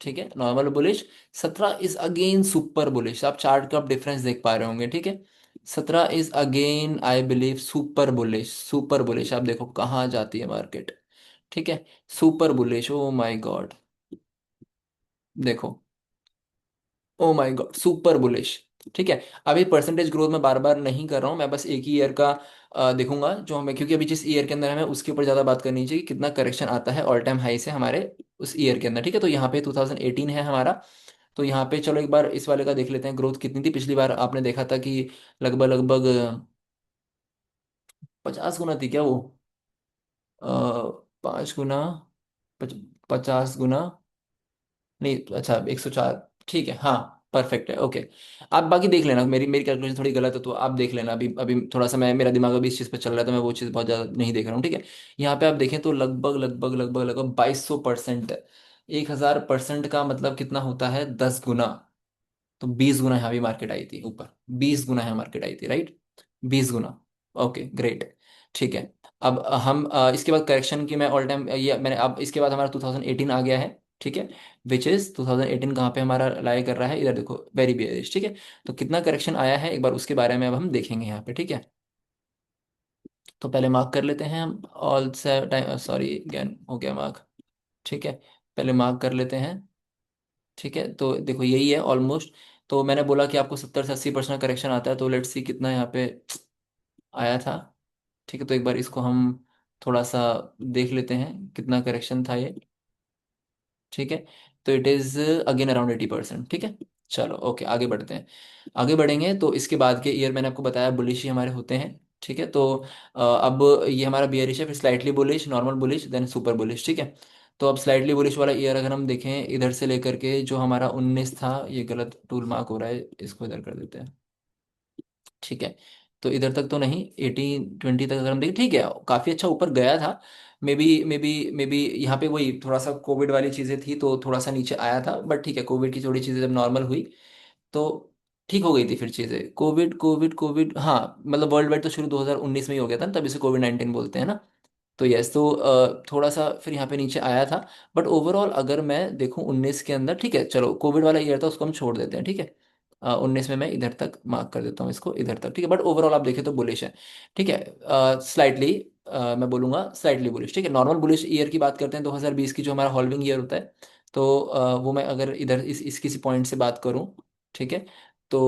ठीक है, normal bullish. 17 is again super bullish, आप चार्ट का आप डिफरेंस देख पा रहे होंगे, ठीक है। 17 is again I believe super bullish, super bullish, आप देखो कहाँ जाती है मार्केट, ठीक है। Super bullish, oh my god, देखो, oh my god, super bullish, ठीक है। अभी परसेंटेज ग्रोथ मैं बार बार नहीं कर रहा हूँ, मैं बस एक ही ईयर का देखूंगा जो हमें, क्योंकि अभी जिस ईयर के अंदर हमें उसके ऊपर ज़्यादा बात करनी चाहिए, कितना करेक्शन आता है ऑल टाइम हाई से हमारे उस ईयर के अंदर, ठीक है। तो यहाँ पे 2018 है हमारा, तो यहाँ पे चलो एक बार इस वाले का देख लेते हैं, ग्रोथ कितनी थी पिछली बार, आपने देखा था कि लगभग लगभग 50 गुना थी क्या वो, 5 गुना, 50 गुना, नहीं अच्छा 104, ठीक है, हाँ परफेक्ट है, ओके। आप बाकी देख लेना, मेरी मेरी कैलकुलेशन थोड़ी गलत है तो आप देख लेना, अभी अभी थोड़ा सा मैं, मेरा दिमाग अभी इस चीज़ पे चल रहा है तो मैं वो चीज़ बहुत ज़्यादा नहीं देख रहा हूँ, ठीक है। यहाँ पे आप देखें तो लगभग लगभग लगभग लगभग 2200%, 1000% का मतलब कितना होता है, 10 गुना। तो 20 गुना यहाँ भी मार्केट आई थी ऊपर, 20 गुना यहाँ मार्केट आई थी, राइट, 20 गुना, ओके ग्रेट, ठीक है। अब हम इसके बाद करेक्शन की मैं ऑल टाइम ये मैंने, अब इसके बाद हमारा 2018 आ गया है, ठीक है। विच इज 2018 कहाँ पे हमारा लाई कर रहा है, इधर देखो, वेरी बियरिश, ठीक है। तो कितना करेक्शन आया है एक बार उसके बारे में अब हम देखेंगे यहाँ पे, ठीक है। तो पहले मार्क कर लेते हैं हम, ऑल से टाइम, सॉरी अगेन हो गया मार्क, ठीक है। पहले मार्क कर लेते हैं, ठीक है। तो देखो यही है ऑलमोस्ट, तो मैंने बोला कि आपको 70 से 80% करेक्शन आता है, तो लेट्स सी कितना यहाँ पे आया था, ठीक है। तो एक बार इसको हम थोड़ा सा देख लेते हैं कितना करेक्शन था ये, ठीक है। तो इट इज़ अगेन अराउंड 80%, ठीक है। चलो ओके, आगे बढ़ते हैं। आगे बढ़ेंगे तो इसके बाद के ईयर मैंने आपको बताया बुलिश ही हमारे होते हैं, ठीक है। तो अब ये हमारा बियरिश है, फिर slightly bullish, normal bullish, then super bullish, ठीक है। तो अब स्लाइटली बुलिश वाला ईयर अगर हम देखें इधर से लेकर के, जो हमारा 19 था, ये गलत टूल मार्क हो रहा है, इसको इधर कर देते हैं, ठीक है। तो इधर तक तो नहीं, 18-20 तक अगर हम देखें, ठीक है, काफ़ी अच्छा ऊपर गया था। मे बी यहाँ पे वही थोड़ा सा कोविड वाली चीज़ें थी तो थोड़ा सा नीचे आया था, बट ठीक है, कोविड की थोड़ी चीज़ें जब नॉर्मल हुई तो ठीक हो गई थी फिर चीज़ें। कोविड कोविड कोविड, हाँ मतलब वर्ल्ड वाइड तो शुरू 2019 में ही हो गया था ना, तभी से कोविड-19 बोलते हैं ना। तो यस, तो थोड़ा सा फिर यहाँ पे नीचे आया था, बट ओवरऑल अगर मैं देखूँ 19 के अंदर, ठीक है, चलो कोविड वाला ईयर था उसको हम छोड़ देते हैं, ठीक है। 19 में मैं इधर तक मार्क कर देता हूँ इसको इधर तक, ठीक है, बट ओवरऑल आप देखें तो बुलिश है, ठीक है। स्लाइटली मैं बोलूँगा स्लाइटली बुलिश, ठीक है। नॉर्मल बुलिश ईयर की बात करते हैं 2020 की, जो हमारा हॉल्विंग ईयर होता है, तो वो मैं अगर इधर इस किसी पॉइंट से बात करूँ, ठीक है। तो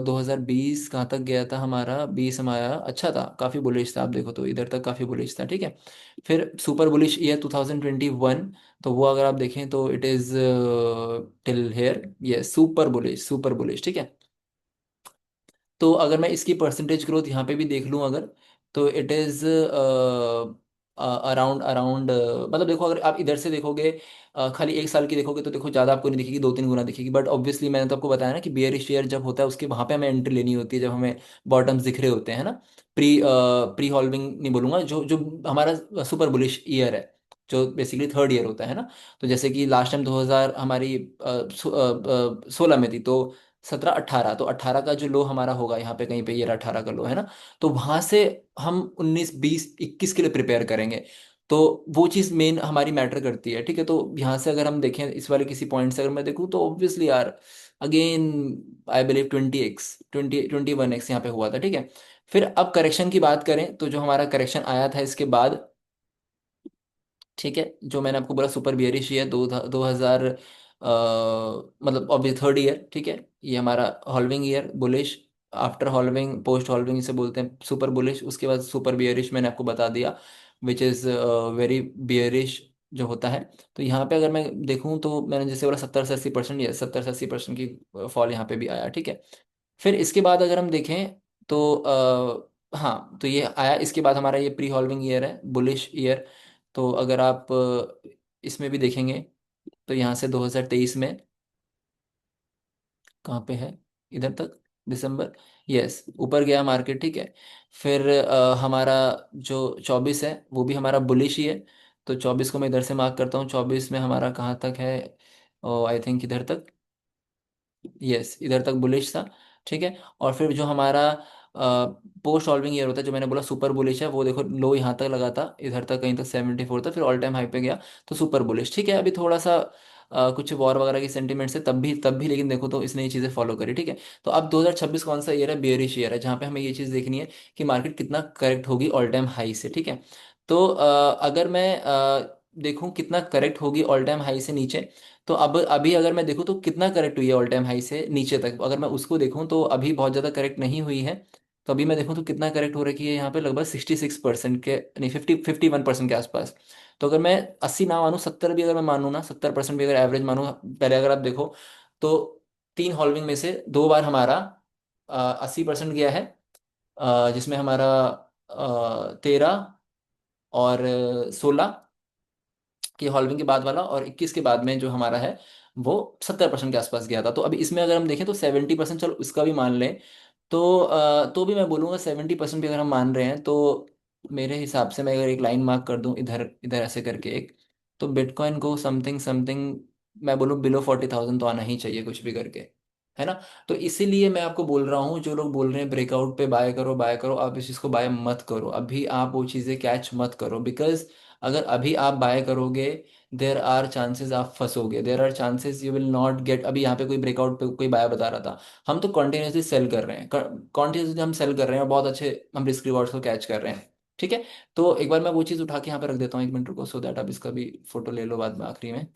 2020 कहाँ तक गया था हमारा, 20 हमारा अच्छा था, काफ़ी बुलिश था, आप देखो तो इधर तक काफ़ी बुलिश था, ठीक है। फिर सुपर बुलिश ईयर 2021, तो वो अगर आप देखें तो इट इज़ टिल हेयर, ये सुपर बुलिश, सुपर बुलिश, ठीक है। तो अगर मैं इसकी परसेंटेज ग्रोथ यहाँ पे भी देख लूँ अगर, तो इट इज़ अराउंड अराउंड, मतलब देखो अगर आप इधर से देखोगे, खाली एक साल की देखोगे तो देखो ज़्यादा आपको नहीं दिखेगी, 2-3 गुना दिखेगी, बट ऑब्वियसली मैंने तो आपको बताया ना कि बियरिश ईयर जब होता है उसके वहाँ पे हमें एंट्री लेनी होती है, जब हमें बॉटम्स दिख रहे होते हैं ना। प्री हॉल्विंग नहीं बोलूँगा, जो जो हमारा सुपर बुलिश ईयर है, जो बेसिकली थर्ड ईयर होता है ना। तो जैसे कि लास्ट टाइम 2000 हमारी 16 में थी, तो 17-18, तो 18 का जो लो हमारा होगा यहाँ पे कहीं पे, ये 18 का लो है ना, तो वहां से हम 19-20-21 के लिए प्रिपेयर करेंगे। तो वो चीज़ मेन हमारी मैटर करती है, ठीक है। तो यहाँ से अगर हम देखें इस वाले किसी पॉइंट से अगर मैं देखूँ तो ऑब्वियसली यार, again I believe 20x, 21x यहाँ पे हुआ था, ठीक है। फिर अब करेक्शन की बात करें तो जो हमारा करेक्शन आया था इसके बाद, ठीक है, जो मैंने आपको बोला सुपर बियरिश ईयर 2000, मतलब ऑब्वियस थर्ड ईयर, ठीक है। ये हमारा halving year bullish, after halving post halving इसे बोलते हैं सुपर बुलिश, उसके बाद सुपर बियरिश मैंने आपको बता दिया, विच इज़ वेरी बियरिश जो होता है। तो यहाँ पे अगर मैं देखूँ तो मैंने जैसे बोला 70 से 80%, ये 70 से 80% की फॉल यहाँ पे भी आया, ठीक है। फिर इसके बाद अगर हम देखें तो हाँ, तो ये आया, इसके बाद हमारा ये प्री हॉल्विंग ईयर है, बुलिश ईयर। तो अगर आप इसमें भी देखेंगे तो यहाँ से 2023 में कहाँ पे है, इधर तक, दिसंबर। यस, ऊपर गया मार्केट, ठीक है। फिर हमारा जो 24 है वो भी हमारा बुलिश ही है। तो 24 को मैं इधर से मार्क करता हूँ, 24 में हमारा कहाँ तक है, आई थिंक इधर तक। यस, इधर तक बुलिश था, ठीक है। और फिर जो हमारा पोस्ट सॉल्विंग ईयर होता है, जो मैंने बोला सुपर बुलिश है, वो देखो लो यहाँ तक लगा था, इधर तक कहीं तक 74 था, फिर ऑल टाइम हाई पे गया, तो सुपर बुलिश, ठीक है। अभी थोड़ा सा कुछ वॉर वगैरह की सेंटीमेंट से तब भी लेकिन देखो तो इसने ये चीज़ें फॉलो करी, ठीक है। तो अब 2026 कौन सा ईयर है, बेयरिश ईयर है, जहाँ पे हमें ये चीज़ देखनी है कि मार्केट कितना करेक्ट होगी ऑल टाइम हाई से, ठीक है। तो अगर मैं देखूं कितना करेक्ट होगी ऑल टाइम हाई से नीचे, तो अब अभी अगर मैं देखूँ तो कितना करेक्ट हुई है ऑल टाइम हाई से नीचे तक, अगर मैं उसको देखूँ तो अभी बहुत ज़्यादा करेक्ट नहीं हुई है। तो अभी मैं देखूँ तो कितना करेक्ट हो रखी है यहाँ पे, लगभग 66% के, नहीं 51% के आसपास। तो अगर मैं 80 ना मानूँ, 70 भी अगर मैं मानूँ ना, 70% भी अगर एवरेज मानूँ, पहले अगर आप देखो तो तीन हॉल्विंग में से दो बार हमारा 80% गया है, जिसमें हमारा 13 और 16 कि हॉल्विंग के बाद वाला, और 21 के बाद में जो हमारा है वो 70% के आसपास गया था। तो अभी इसमें अगर हम देखें तो 70%, चलो उसका भी मान लें, तो तो भी मैं बोलूँगा 70% भी अगर हम मान रहे हैं, तो मेरे हिसाब से मैं अगर एक लाइन मार्क कर दूं इधर इधर ऐसे करके एक, तो बिटकॉइन को समथिंग समथिंग मैं बोलूँ बिलो 40,000 तो आना ही चाहिए कुछ भी करके, है ना। तो इसीलिए मैं आपको बोल रहा हूँ, जो लोग बोल रहे हैं ब्रेकआउट पे बाय करो बाय करो, आप इस चीज़ को बाय मत करो, अभी आप वो चीज़ें कैच मत करो, बिकॉज अगर अभी आप बाय करोगे, देर आर चांसेस आप फंसोगे, there are chances you will not get. अभी यहाँ पे कोई ब्रेकआउट पे कोई बाय बता रहा था, हम तो कॉन्टिन्यूसली सेल कर रहे हैं, कॉन्टिन्यूसली हम सेल कर रहे हैं और बहुत अच्छे हम रिस्क रिवॉर्ड्स को कैच कर रहे हैं, ठीक है। तो एक बार मैं वो चीज़ उठा के यहाँ पे रख देता हूँ, 1 मिनट रुको, सो दैट आप इसका भी फोटो ले लो बाद में आखिरी में,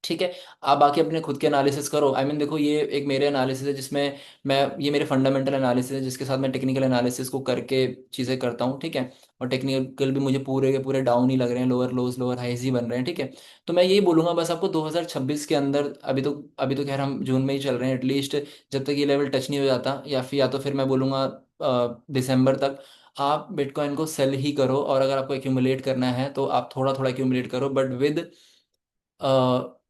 ठीक है। आप बाकी अपने खुद के एनालिसिस करो, आई मीन देखो ये एक मेरे एनालिसिस है जिसमें मैं, ये मेरे फंडामेंटल एनालिसिस है जिसके साथ मैं टेक्निकल एनालिसिस को करके चीज़ें करता हूँ, ठीक है। और टेक्निकल भी मुझे पूरे के पूरे डाउन ही लग रहे हैं, लोअर लोज लोअर हाईज ही बन रहे हैं, ठीक है। तो मैं यही बोलूंगा बस आपको 2026 के अंदर, अभी तो खैर हम जून में ही चल रहे हैं, एटलीस्ट जब तक ये लेवल टच नहीं हो जाता, या तो फिर मैं बोलूँगा दिसंबर तक आप बिटकॉइन को सेल ही करो, और अगर आपको एक्यूमुलेट करना है तो आप थोड़ा थोड़ा एक्यूमुलेट करो, बट विद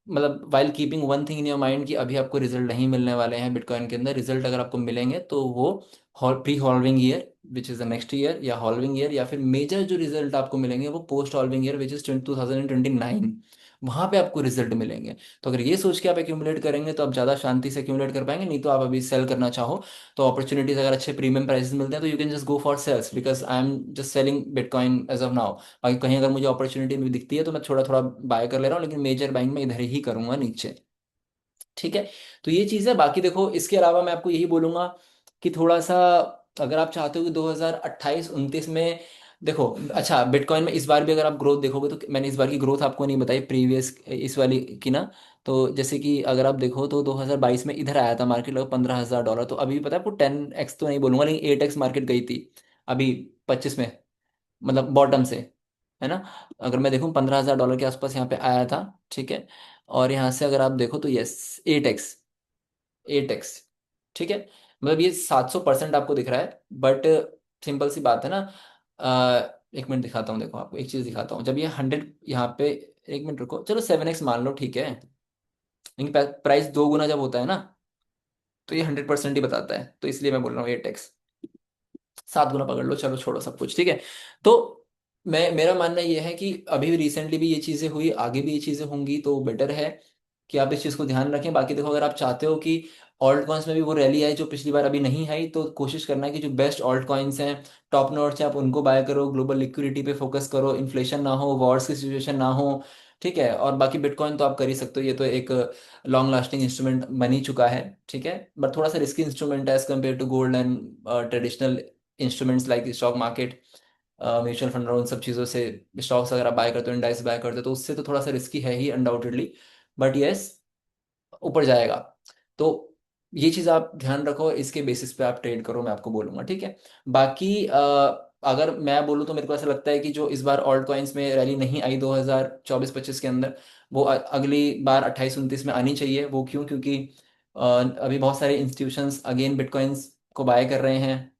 मतलब while keeping one thing in your mind कि अभी आपको रिजल्ट नहीं मिलने वाले हैं बिटकॉइन के अंदर। रिजल्ट अगर आपको मिलेंगे तो वो pre halving year which is the next year, या हॉल्विंग ईयर, या फिर मेजर जो रिजल्ट आपको मिलेंगे वो post halving year which is 2029, वहाँ पे आपको रिजल्ट मिलेंगे। तो अगर ये सोच के आप एक्यूमुलेट करेंगे तो आप ज़्यादा शांति से एक्यूमुलेट कर पाएंगे, नहीं तो आप अभी सेल करना चाहो तो अपॉर्चुनिटीज अगर अच्छे प्रीमियम प्राइसेस मिलते हैं तो you can just go for sales, because I am just selling bitcoin as of now. बाकी कहीं अगर मुझे अपॉर्चुनिटी में दिखती है तो मैं थोड़ा थोड़ा बाय कर ले रहा हूँ, लेकिन मेजर बाइंग मैं इधर ही करूंगा नीचे, ठीक है। तो ये चीज़ है, बाकी देखो इसके अलावा मैं आपको यही बोलूंगा कि थोड़ा सा अगर आप चाहते हो कि 2028-29 में देखो, अच्छा बिटकॉइन में इस बार भी अगर आप ग्रोथ देखोगे, तो मैंने इस बार की ग्रोथ आपको नहीं बताई प्रीवियस इस वाली की ना। तो जैसे कि अगर आप देखो तो 2022 में इधर आया था मार्केट लगभग $15,000, तो अभी पता है आपको 10x तो नहीं बोलूंगा लेकिन 8x मार्केट गई थी अभी 25 में, मतलब बॉटम से, है ना। अगर मैं देखूं $15,000 के आसपास यहाँ पे आया था, ठीक है। और यहाँ से अगर आप देखो तो यस 8x, 8x, ठीक है। मतलब ये 700% आपको दिख रहा है, बट सिंपल सी बात है ना। एक मिनट दिखाता हूँ, देखो आपको एक चीज़ दिखाता हूँ, जब ये 100 यहाँ पे, एक मिनट रुको, चलो 7x मान लो, ठीक है। लेकिन प्राइस दो गुना जब होता है ना, तो ये 100% ही बताता है, तो इसलिए मैं बोल रहा हूँ 8x, 7 गुना पकड़ लो, चलो छोड़ो सब कुछ, ठीक है। तो मेरा मानना ये है कि अभी भी रिसेंटली भी ये चीज़ें हुई, आगे भी ये चीज़ें होंगी, तो बेटर है कि आप इस चीज़ को ध्यान रखें। बाकी देखो अगर आप चाहते हो कि ऑल्ट कॉइन्स में भी वो रैली आई जो पिछली बार अभी नहीं आई, तो कोशिश करना है कि जो बेस्ट ऑल्ट कॉइन्स हैं, टॉप नॉट्स हैं, आप उनको बाय करो, ग्लोबल लिक्विडिटी पे फोकस करो, इन्फ्लेशन ना हो, वॉर्स की सिचुएशन ना हो, ठीक है। और बाकी बिटकॉइन तो आप कर ही सकते हो, ये तो एक लॉन्ग लास्टिंग इंस्ट्रूमेंट बन ही चुका है, ठीक है। बट थोड़ा सा रिस्की इंस्ट्रूमेंट है as compared to gold and traditional instruments like stock market, mutual fund और उन सब चीज़ों से। स्टॉक्स अगर आप बाय करते हो, इंडाइस बाय करते हो, तो उससे तो थोड़ा सा रिस्की है ही अनडाउटेडली, बट यस ऊपर जाएगा। तो ये चीज़ आप ध्यान रखो, इसके बेसिस पे आप ट्रेड करो, मैं आपको बोलूँगा, ठीक है। बाकी अगर मैं बोलूँ तो मेरे को ऐसा लगता है कि जो इस बार ऑल्ट कॉइन्स में रैली नहीं आई 2024-25 के अंदर, वो अगली बार 28-29 में आनी चाहिए। वो क्यों, क्योंकि अभी बहुत सारे इंस्टीट्यूशंस अगेन बिटकॉइंस को बाय कर रहे हैं,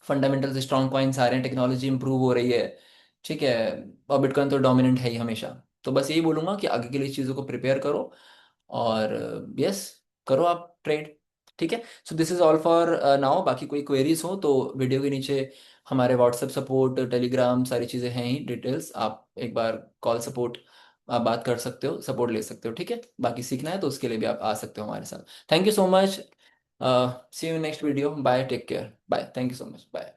फंडामेंटल स्ट्रॉन्ग कॉइन्स आ रहे हैं, टेक्नोलॉजी इंप्रूव हो रही है, ठीक है। और बिटकॉइन तो डोमिनेंट है ही हमेशा। तो बस यही बोलूंगा कि आगे के लिए इस चीज़ों को प्रिपेयर करो, और यस करो आप ट्रेड। ठीक है। So this is all for now. बाकी कोई क्वेरीज हो तो वीडियो के नीचे हमारे व्हाट्सएप सपोर्ट, टेलीग्राम, सारी चीज़ें हैं ही डिटेल्स। आप एक बार कॉल सपोर्ट आप बात कर सकते हो, सपोर्ट ले सकते हो, ठीक है। बाकी सीखना है तो उसके लिए भी आप आ सकते हो हमारे साथ। Thank you so much. See you next video. Bye, take care, bye, thank you so much, bye.